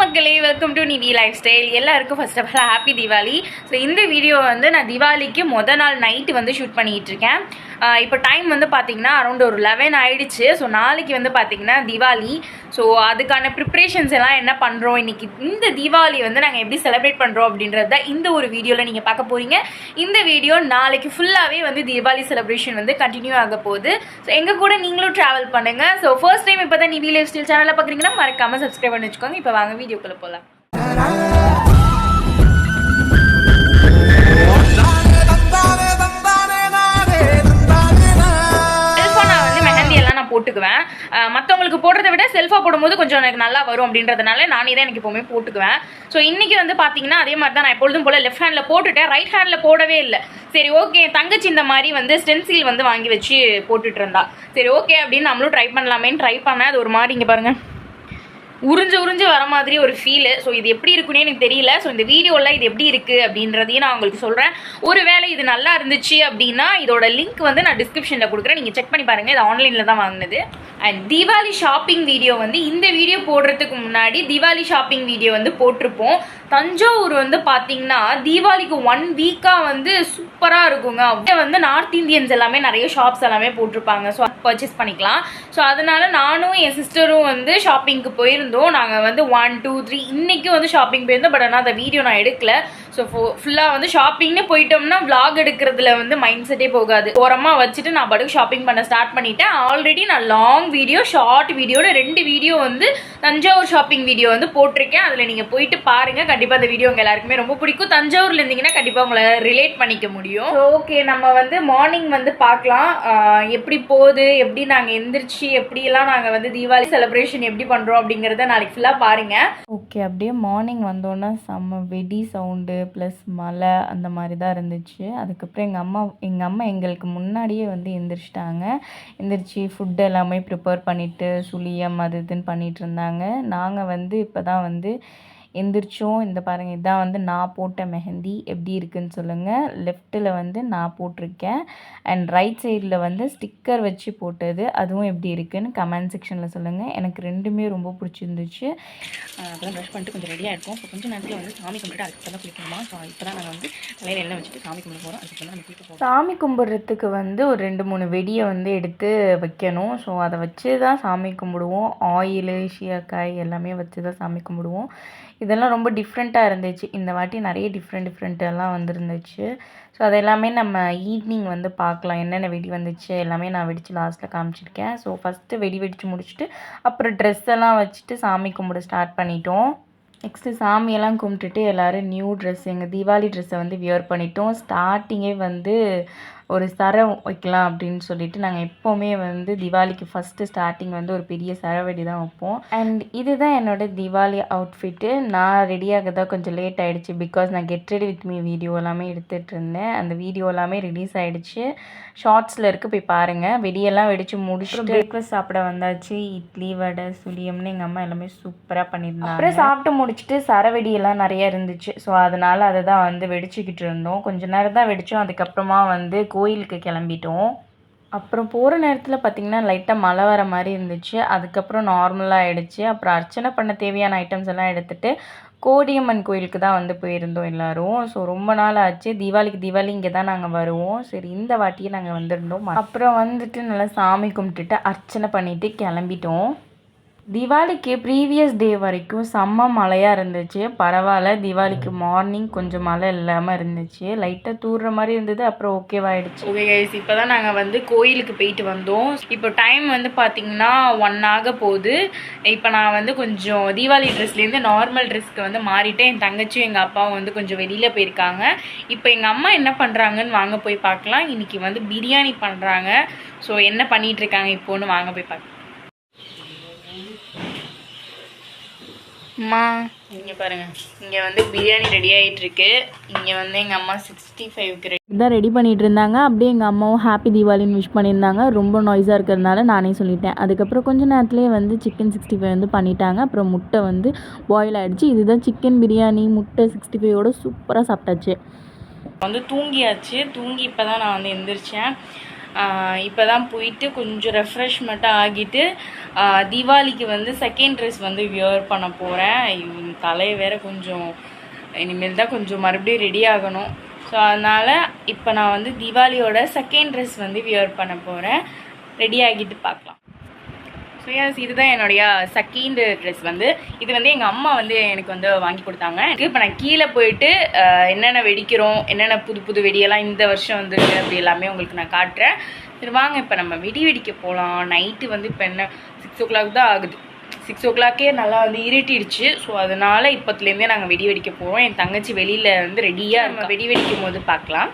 மக்களே, welcome to Nivi life style. எல்லாருக்கும் first of all happy Deepavali. So இந்த வீடியோ வந்து நான் தீபாவளிக்கு மொதல் நாள் நைட்டு வந்து ஷூட் பண்ணிகிட்டு இருக்கேன். இப்போ டைம் வந்து பார்த்தீங்கன்னா அரௌண்ட் ஒரு 11 ஆகிடுச்சு. ஸோ நாளைக்கு வந்து பார்த்தீங்கன்னா தீபாவளி. ஸோ அதுக்கான ப்ரிப்ரேஷன்ஸ் எல்லாம் என்ன பண்ணுறோம், இன்றைக்கி இந்த தீபாவளி வந்து நாங்கள் எப்படி செலிப்ரேட் பண்ணுறோம் அப்படின்றது தான் இந்த ஒரு வீடியோவில் நீங்கள் பார்க்க போகிறீங்க. இந்த வீடியோ நாளைக்கு ஃபுல்லாகவே வந்து தீபாவளி செலிப்ரேஷன் வந்து கண்டினியூ ஆக போகுது. ஸோ எங்கள் கூட நீங்களும் ட்ராவல் பண்ணுங்கள். ஸோ ஃபர்ஸ்ட் டைம் இப்போ தான் நிவி லைஃப் ஸ்டைல் சேனலில் பார்க்குறீங்கன்னா மறக்காமல் சப்ஸ்கிரைப் பண்ணி வச்சுக்கோங்க. இப்போ வாங்க வீடியோக்குள்ளே போகலாம். போட்டுக்குவேன். மற்றவங்களுக்கு போடுறதை விட செல்ஃபாக போடும்போது கொஞ்சம் எனக்கு நல்லா வரும் அப்படின்றதுனால நானே தான் எனக்கு எப்போவுமே போட்டுக்குவேன். ஸோ இன்றைக்கி வந்து பார்த்தீங்கன்னா அதே மாதிரி தான் நான் எப்பொழுதும் போல் லெஃப்ட் ஹேண்டில் போட்டுட்டேன், ரைட் ஹேண்டில் போடவே இல்லை. சரி ஓகே, தங்கச்சி இந்த மாதிரி வந்து ஸ்டென்சில் வந்து வாங்கி வச்சு போட்டுட்டு இருந்தா. சரி ஓகே அப்படின்னு நம்மளும் ட்ரை பண்ணலாமேன்னு ட்ரை பண்ணேன். அது ஒரு மாதிரி இங்கே பாருங்கள் உறிஞ்சு வர மாதிரி ஒரு ஃபீலு. ஸோ இது எப்படி இருக்குன்னே எனக்கு தெரியல. ஸோ இந்த வீடியோவில் இது எப்படி இருக்குது அப்படின்றதையும் நான் உங்களுக்கு சொல்கிறேன். ஒரு வேளை இது நல்லா இருந்துச்சு அப்படின்னா இதோட லிங்க் வந்து நான் டிஸ்கிரிப்ஷனில் கொடுக்குறேன், நீங்கள் செக் பண்ணி பாருங்கள். இது ஆன்லைனில் தான் வாங்கினது. அண்ட் தீபாவளி ஷாப்பிங் வீடியோ வந்து இந்த வீடியோ போடுறதுக்கு முன்னாடி தீபாவளி ஷாப்பிங் வீடியோ வந்து போட்டிருப்போம். தஞ்சாவூர் வந்து பார்த்தீங்கன்னா தீபாவளிக்கு 1 வீக்காக வந்து சூப்பராக இருக்குங்க. அப்படியே வந்து நார்த் இந்தியன்ஸ் எல்லாமே நிறைய ஷாப்ஸ் எல்லாமே போட்டிருப்பாங்க. ஸோ பர்ச்சேஸ் பண்ணிக்கலாம். ஸோ அதனால நானும் என் சிஸ்டரும் வந்து ஷாப்பிங்க்கு போயிருந்தோம். நாங்கள் வந்து 1, 2, 3 இன்னைக்கு வந்து ஷாப்பிங் போயிருந்தோம். பட் ஆனால் அந்த வீடியோ நான் எடுக்கல. ஸோ ஃபுல்லாக வந்து ஷாப்பிங்னு போயிட்டோம்னா விளாக் எடுக்கிறதுல வந்து மைண்ட் செட்டே போகாது. ஓரமாக வச்சுட்டு நான் பாட்டுக்கு ஷாப்பிங் பண்ண ஸ்டார்ட் பண்ணிட்டேன். ஆல்ரெடி நான் லாங் வீடியோ, ஷார்ட் வீடியோன்னு 2 வீடியோ வந்து தஞ்சாவூர் ஷாப்பிங் வீடியோ வந்து போட்டிருக்கேன். அதில் நீங்கள் போயிட்டு பாருங்கள். கண்டிப்பாக அந்த வீடியோ உங்கள் எல்லாருக்குமே ரொம்ப பிடிக்கும். தஞ்சாவூரில் இருந்தீங்கன்னா கண்டிப்பாக உங்களை ரிலேட் பண்ணிக்க முடியும். ஓகே, நம்ம வந்து மார்னிங் வந்து பார்க்கலாம் எப்படி போகுது, எப்படி நாங்கள் எந்திரிச்சு எப்படியெல்லாம் நாங்கள் வந்து தீபாவளி செலிப்ரேஷன் எப்படி பண்ணுறோம் அப்படிங்கிறத நாளைக்கு ஃபுல்லாக பாருங்கள். ஓகே, அப்படியே மார்னிங் வந்தோன்னா செம்ம வெடி சவுண்டு ப்ளஸ் மழை அந்த மாதிரி தான் இருந்துச்சு. அதுக்கப்புறம் எங்கள் அம்மா எங்களுக்கு முன்னாடியே வந்து எந்திரிச்சிட்டாங்க. எந்திரிச்சு ஃபுட்டு எல்லாமே ப்ரிப்பேர் பண்ணிவிட்டு சுழியம் அது இதுன்னு பண்ணிகிட்டு இருந்தாங்க. நாங்கள் வந்து இப்போ தான் வந்து எந்திரிச்சோம். இந்த பாருங்கள், இதான் வந்து நான் போட்ட மெஹந்தி. எப்படி இருக்குன்னு சொல்லுங்கள். லெஃப்ட்டில் வந்து நான் போட்டிருக்கேன் அண்ட் ரைட் சைடில் வந்து ஸ்டிக்கர் வச்சு போட்டது. அதுவும் எப்படி இருக்குன்னு கமெண்ட் செக்ஷனில் சொல்லுங்கள். எனக்கு ரெண்டுமே ரொம்ப பிடிச்சிருந்துச்சு. அப்போ ப்ரஷ் பண்ணிட்டு கொஞ்சம் ரெடியாக இருக்கும். இப்போ கொஞ்சம் நேரத்தில் வந்து சாமி கும்பிட்டு அதுக்கு தான் குளிக்கணுமா. ஸோ இப்போ தான் நாங்கள் வந்து தலையில் எண்ணெய் வச்சுட்டு சாமி கும்பிட போகிறோம். அதுக்கு வந்து நம்ம குளிக்க போகிறோம். சாமி கும்பிட்றதுக்கு வந்து ஒரு 2-3 வெடியை வந்து எடுத்து வைக்கணும். ஸோ அதை வச்சு தான் சாமி கும்பிடுவோம். ஆயிலு, சீயக்காய் எல்லாமே வச்சு தான் சாமி கும்பிடுவோம். இதெல்லாம் ரொம்ப டிஃப்ரெண்ட்டாக இருந்துச்சு. இந்த வாட்டி நிறைய டிஃப்ரெண்ட்டெல்லாம் வந்துருந்துச்சு. ஸோ அது எல்லாமே நம்ம ஈவினிங் வந்து பார்க்கலாம். என்னென்ன வெடி வந்துச்சு எல்லாமே நான் வெடித்து லாஸ்ட்டில் காமிச்சிருக்கேன். ஸோ ஃபஸ்ட்டு வெடித்து முடிச்சுட்டு அப்புறம் ட்ரெஸ் எல்லாம் வச்சுட்டு சாமி கும்பிட ஸ்டார்ட் பண்ணிட்டோம். நெக்ஸ்ட்டு சாமியெல்லாம் கும்பிட்டுட்டு எல்லோரும் நியூ ட்ரெஸ், எங்கள் தீபாவளி ட்ரெஸ்ஸை வந்து வியர் பண்ணிட்டோம். ஸ்டார்டிங்கே வந்து ஒரு சரம் வைக்கலாம் அப்படின்னு சொல்லிட்டு நாங்கள் எப்போவுமே வந்து தீபாவளிக்கு ஃபஸ்ட்டு ஸ்டார்டிங் வந்து ஒரு பெரிய சரவெடி தான் வைப்போம். அண்ட் இதுதான் என்னோடய தீபாவளி அவுட்ஃபிட்டு. நான் ரெடியாக தான் கொஞ்சம் லேட் ஆகிடுச்சு. பிகாஸ் நான் get ready with me video எல்லாமே எடுத்துகிட்டு இருந்தேன். அந்த வீடியோ எல்லாமே ரிலீஸ் ஆகிடுச்சு. ஷார்ட்ஸில் இருக்குது, போய் பாருங்கள். வெடியெல்லாம் வெடித்து முடிச்சுட்டு பிரேக்ஃபாஸ்ட் சாப்பிட வந்தாச்சு. இட்லி, வடை, சுழியம்னு எங்கள் அம்மா எல்லாமே சூப்பராக பண்ணியிருந்தாங்க. அப்புறம் சாப்பிட்டு முடிச்சுட்டு சரவெடியெல்லாம் நிறைய இருந்துச்சு. ஸோ அதனால் அதை தான் வந்து வெடிச்சுக்கிட்டு இருந்தோம். கொஞ்சம் நேரம் தான் வெடித்தோம். அதுக்கப்புறமா வந்து கோயிலுக்கு கிளம்பிட்டோம். அப்புறம் போகிற நேரத்தில் பார்த்திங்கன்னா லைட்டாக மழை வர மாதிரி இருந்துச்சு. அதுக்கப்புறம் நார்மலாக ஆகிடுச்சு. அப்புறம் அர்ச்சனை பண்ண தேவையான ஐட்டம்ஸ் எல்லாம் எடுத்துகிட்டு கோடியம்மன் கோயிலுக்கு தான் வந்து போயிருந்தோம் எல்லோரும். ஸோ ரொம்ப நாள் ஆச்சு. தீபாவளி இங்கே தான் நாங்கள் வருவோம். சரி, இந்த வாட்டியே நாங்கள் வந்திருந்தோம். அப்புறம் வந்துட்டு நல்லா சாமி கும்பிட்டுட்டு அர்ச்சனை பண்ணிவிட்டு கிளம்பிட்டோம். தீபாவளிக்கு ப்ரீவியஸ் டே வரைக்கும் செம்ம மழையாக இருந்துச்சு. பரவாயில்ல, தீபாவளிக்கு மார்னிங் கொஞ்சம் மழை இல்லாமல் இருந்துச்சு. லைட்டாக தூர்ற மாதிரி இருந்தது. அப்புறம் ஓகேவாயிடுச்சு. ஓகே கைஸ், இப்போ தான் நாங்கள் வந்து கோயிலுக்கு போயிட்டு வந்தோம். இப்போ டைம் வந்து பார்த்திங்கன்னா 1 ஆக போகுது. இப்போ நான் வந்து கொஞ்சம் தீபாவளி ட்ரெஸ்லேருந்து நார்மல் ட்ரெஸ்க்கு வந்து மாறிட்டேன். என் தங்கச்சியும் எங்கள் அப்பாவும் வந்து கொஞ்சம் வெளியில் போயிருக்காங்க. இப்போ எங்கள் அம்மா என்ன பண்ணுறாங்கன்னு வாங்க போய் பார்க்கலாம். இன்றைக்கி வந்து பிரியாணி பண்ணுறாங்க. ஸோ என்ன பண்ணிகிட்ருக்காங்க இப்போன்னு வாங்க போய் பார்க்கலாம். அம்மா இங்கே பாருங்கள், இங்கே வந்து பிரியாணி ரெடி ஆகிட்டுருக்கு. இங்கே வந்து எங்கள் அம்மா 65க்கு இதான் ரெடி பண்ணிகிட்டு இருந்தாங்க. அப்படியே எங்கள் அம்மாவும் ஹாப்பி தீபாவளின்னு விஷ் பண்ணியிருந்தாங்க. ரொம்ப நாய்ஸாக இருக்கிறதுனால நானே சொல்லிட்டேன். அதுக்கப்புறம் கொஞ்சம் நேரத்துலேயே வந்து சிக்கன் 65 வந்து பண்ணிட்டாங்க. அப்புறம் முட்டை வந்து பாயில் ஆகிடுச்சு. இதுதான் சிக்கன் பிரியாணி. முட்டை 65யோட சூப்பராக சாப்பிட்டாச்சு. வந்து தூங்கி இப்போ தான் நான் வந்து எந்திரிச்சேன். இப்போ தான் போயிட்டு கொஞ்சம் ரெஃப்ரெஷ்மெண்ட்டாக ஆகிட்டு தீபாவளிக்கு வந்து செகண்ட் ட்ரெஸ் வந்து வியர் பண்ண போகிறேன். தலையை வேறு கொஞ்சம் இனிமேல் தான் கொஞ்சம் மறுபடியும் ரெடி ஆகணும். ஸோ அதனால் இப்போ நான் வந்து தீபாவளியோட செகண்ட் ட்ரெஸ் வந்து வியர் பண்ண போகிறேன். ரெடி ஆகிட்டு பார்க்கலாம். ஸோ இதுதான் என்னுடைய செகண்ட் ட்ரெஸ் வந்து. இது வந்து எங்கள் அம்மா வந்து எனக்கு வந்து வாங்கி கொடுத்தாங்க. இப்போ நான் கீழே போயிட்டு என்னென்ன வெடிக்கிறோம், என்னென்ன புது புது வெடியெல்லாம் இந்த வருஷம் வந்துருக்கு அப்படி எல்லாமே உங்களுக்கு நான் காட்டுறேன். சரி வாங்க இப்போ நம்ம வெடி வெடிக்க போகலாம். நைட்டு வந்து இப்போ என்ன 6 o'clock தான் ஆகுது. 6 o'clock நல்லா வந்து இருட்டிடுச்சு. ஸோ அதனால் இப்போத்துலேருந்தே நாங்கள் வெடி வெடிக்க போகிறோம். என் தங்கச்சி வெளியில் வந்து ரெடியாக நம்ம வெடி வெடிக்கும் போது பார்க்கலாம்.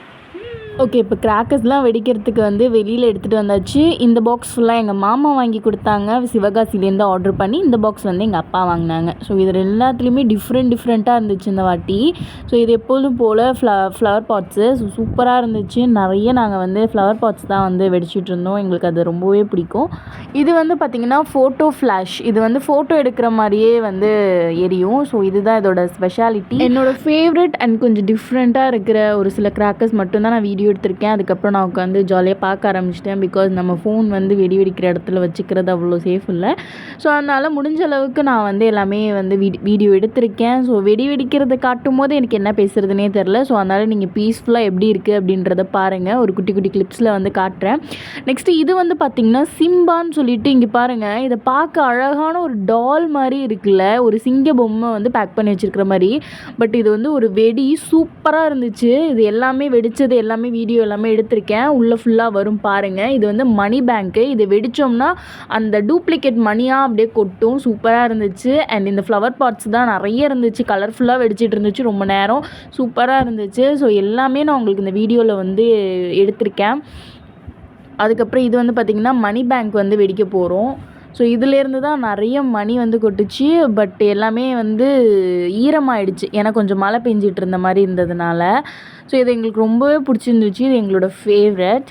ஓகே, இப்போ கிராக்கர்ஸ்லாம் வெடிக்கிறதுக்கு வந்து வெளியில் எடுத்துகிட்டு வந்தாச்சு. இந்த பாக்ஸ் ஃபுல்லாக எங்கள் மாமா வாங்கி கொடுத்தாங்க, சிவகாசிலேருந்து ஆர்டர் பண்ணி. இந்த பாக்ஸ் வந்து எங்கள் அப்பா வாங்கினாங்க. ஸோ இதில் எல்லாத்துலேயுமே டிஃப்ரெண்ட்டாக இருந்துச்சு இந்த வாட்டி. ஸோ இது எப்போதும் போல் ஃப்ளவர் பாட்ஸு சூப்பராக இருந்துச்சு. நிறைய நாங்கள் வந்து ஃப்ளவர் பாட்ஸ் தான் வந்து வெடிச்சிட்டு இருந்தோம். எங்களுக்கு அது ரொம்பவே பிடிக்கும். இது வந்து பார்த்திங்கன்னா ஃபோட்டோ ஃப்ளாஷ். இது வந்து ஃபோட்டோ எடுக்கிற மாதிரியே வந்து எரியும். ஸோ இதுதான் இதோட ஸ்பெஷாலிட்டி. என்னோடய ஃபேவரட் அண்ட் கொஞ்சம் டிஃப்ரெண்ட்டாக இருக்கிற ஒரு சில கிராக்கர்ஸ் மட்டும்தான் நான் வீடியோ எடுத்திருக்கேன். அதுக்கப்புறம் நான் உட்காந்து ஜாலியாக பார்க்க ஆரம்பிச்சிட்டேன். பிகாஸ் நம்ம ஃபோன் வந்து வெடி வெடிக்கிற இடத்துல வச்சுக்கிறது அவ்வளோ சேஃப் இல்லை. ஸோ அதனால் முடிஞ்ச அளவுக்கு நான் வந்து எல்லாமே வந்து வீடியோ எடுத்திருக்கேன். ஸோ வெடி வெடிக்கிறத காட்டும் போது எனக்கு என்ன பேசுகிறதுனே தெரில. ஸோ அதனால் நீங்கள் பீஸ்ஃபுல்லாக எப்படி இருக்குது அப்படின்றத பாருங்கள். ஒரு குட்டி குட்டி கிளிப்ஸில் வந்து காட்டுறேன். நெக்ஸ்ட்டு இது வந்து பார்த்திங்கன்னா சிம்பான்னு சொல்லிட்டு இங்கே பாருங்கள். இதை பார்க்க அழகான ஒரு டால் மாதிரி இருக்குல்ல, ஒரு சிங்க பொம்மை வந்து பேக் பண்ணி வச்சுருக்கிற மாதிரி. பட் இது வந்து ஒரு வெடி சூப்பராக இருந்துச்சு. இது எல்லாமே வெடித்தது எல்லாமே வீடியோ எல்லாமே எடுத்திருக்கேன். உள்ளே ஃபுல்லாக வரும் பாருங்கள். இது வந்து மணி பேங்க்கு. இது வெடித்தோம்னா அந்த டூப்ளிகேட் மணியாக அப்படியே கொட்டும். சூப்பராக இருந்துச்சு. அண்ட் இந்த ஃப்ளவர் பாட்ஸ் தான் நிறைய இருந்துச்சு. கலர்ஃபுல்லாக வெடிச்சிட்டு இருந்துச்சு ரொம்ப நேரம். சூப்பராக இருந்துச்சு. ஸோ எல்லாமே நான் உங்களுக்கு இந்த வீடியோவில் வந்து எடுத்திருக்கேன். அதுக்கப்புறம் இது வந்து பார்த்திங்கன்னா மணி பேங்க் வந்து வெடிக்க போகிறோம். ஸோ இதிலேருந்து தான் நிறைய மணி வந்து கொட்டுச்சு. பட் எல்லாமே வந்து ஈரமாயிடுச்சு. ஏன்னா கொஞ்சம் மழை பெஞ்சிட்டு இருந்த மாதிரி இருந்ததுனால. ஸோ இது எங்களுக்கு ரொம்பவே பிடிச்சிருந்துச்சு. இது எங்களோட ஃபேவரட்.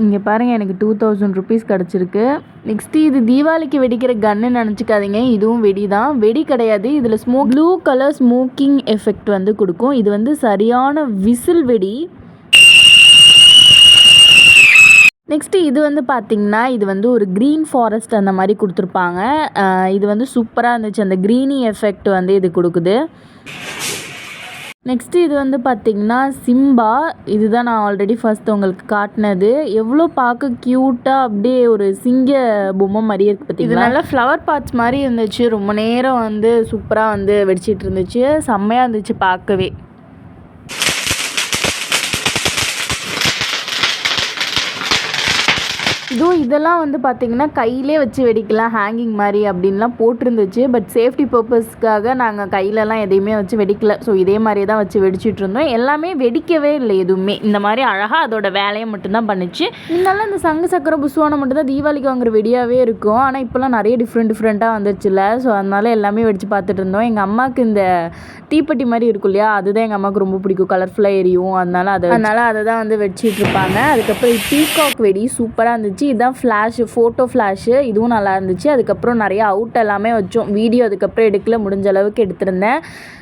இங்கே பாருங்கள், எனக்கு 2000 rupees கிடச்சிருக்கு. நெக்ஸ்ட்டு இது தீபாவளிக்கு வெடிக்கிற கன்னு நினச்சிக்காதீங்க. இதுவும் வெடி தான். வெடி கிடையாது. இதில் ப்ளூ கலர் ஸ்மோக்கிங் எஃபெக்ட் வந்து கொடுக்கும். இது வந்து சரியான விசில் வெடி. நெக்ஸ்ட்டு இது வந்து பார்த்திங்கன்னா இது வந்து ஒரு க்ரீன் ஃபாரஸ்ட் அந்த மாதிரி கொடுத்துருப்பாங்க. இது வந்து சூப்பராக இருந்துச்சு. அந்த க்ரீனி எஃபெக்ட் வந்து இது கொடுக்குது. நெக்ஸ்ட்டு இது வந்து பார்த்திங்கன்னா சிம்பா. இதுதான் நான் ஆல்ரெடி ஃபர்ஸ்ட் உங்களுக்கு காட்டினது. எவ்வளோ பார்க்க க்யூட்டாக அப்படியே ஒரு சிங்க பொம்மை மாதிரியே இருக்குது பார்த்திங்கன்னா. இது நல்லா ஃப்ளவர் பாட்ஸ் மாதிரி இருந்துச்சு. ரொம்ப நேரம் வந்து சூப்பராக வந்து வெடிச்சிட்டு இருந்துச்சு. செம்மையாக இருந்துச்சு பார்க்கவே. இதெல்லாம் வந்து பார்த்திங்கன்னா கையிலே வச்சு வெடிக்கலாம், ஹேங்கிங் மாதிரி அப்படின்லாம் போட்டிருந்துச்சு. பட் சேஃப்டி பர்பஸ்க்காக நாங்கள் கையிலலாம் எதையுமே வச்சு வெடிக்கல. ஸோ இதே மாதிரியே தான் வச்சு வெடிச்சிட்டு இருந்தோம். எல்லாமே வெடிக்கவே இல்லை எதுவுமே. இந்த மாதிரி அழகாக அதோட வேலையை மட்டும்தான் பண்ணிச்சு. இதனால இந்த சங்கு சக்கரை புஸ்வானம் மட்டும்தான் தீபாவளிக்கு வாங்குற வெடியாகவே இருக்கும். ஆனால் இப்போலாம் நிறைய டிஃப்ரெண்ட்டாக வந்துருச்சுல்ல. ஸோ அதனால எல்லாமே வெடிச்சு பார்த்துட்டு இருந்தோம். எங்கள் அம்மாவுக்கு இந்த தீப்பெட்டி மாதிரி இருக்கும் இல்லையா, அதுதான் எங்கள் அம்மாவுக்கு ரொம்ப பிடிக்கும். கலர்ஃபுல்லாக எரியும். அதனால அதை தான் வந்து வெடிச்சிட்டு இருப்பாங்க. அதுக்கப்புறம் பீகாக் வெடி சூப்பராக இருந்துச்சு. இதுதான் ஃப்ளாஷு, ஃபோட்டோ ஃப்ளாஷு. இதுவும் நல்லா இருந்துச்சு. அதுக்கப்புறம் நிறையா அவுட் எல்லாமே வச்சோம். வீடியோ அதுக்கப்புறம் எடுக்கல, முடிஞ்ச அளவுக்கு எடுத்திருந்தேன்.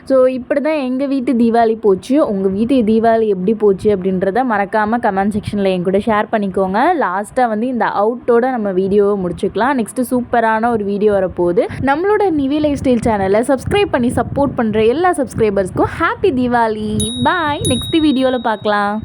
ஸோ இப்படி தான் எங்கள் வீட்டு தீபாவளி போச்சு. உங்கள் வீட்டு தீபாவளி எப்படி போச்சு அப்படின்றத மறக்காமல் கமெண்ட் செக்ஷனில் என் கூட ஷேர் பண்ணிக்கோங்க. லாஸ்ட்டாக வந்து இந்த அவுட்டோட நம்ம வீடியோவை முடிச்சுக்கலாம். நெக்ஸ்ட்டு சூப்பரான ஒரு வீடியோ வரப்போகுது. நம்மளோட நிவி லைஃப் ஸ்டைல் சேனலை சப்ஸ்கிரைப் பண்ணி சப்போர்ட் பண்ணுற எல்லா சப்ஸ்கிரைபர்ஸ்க்கும் ஹாப்பி தீபாவளி. பாய். நெக்ஸ்ட் வீடியோவில் பார்க்கலாம்.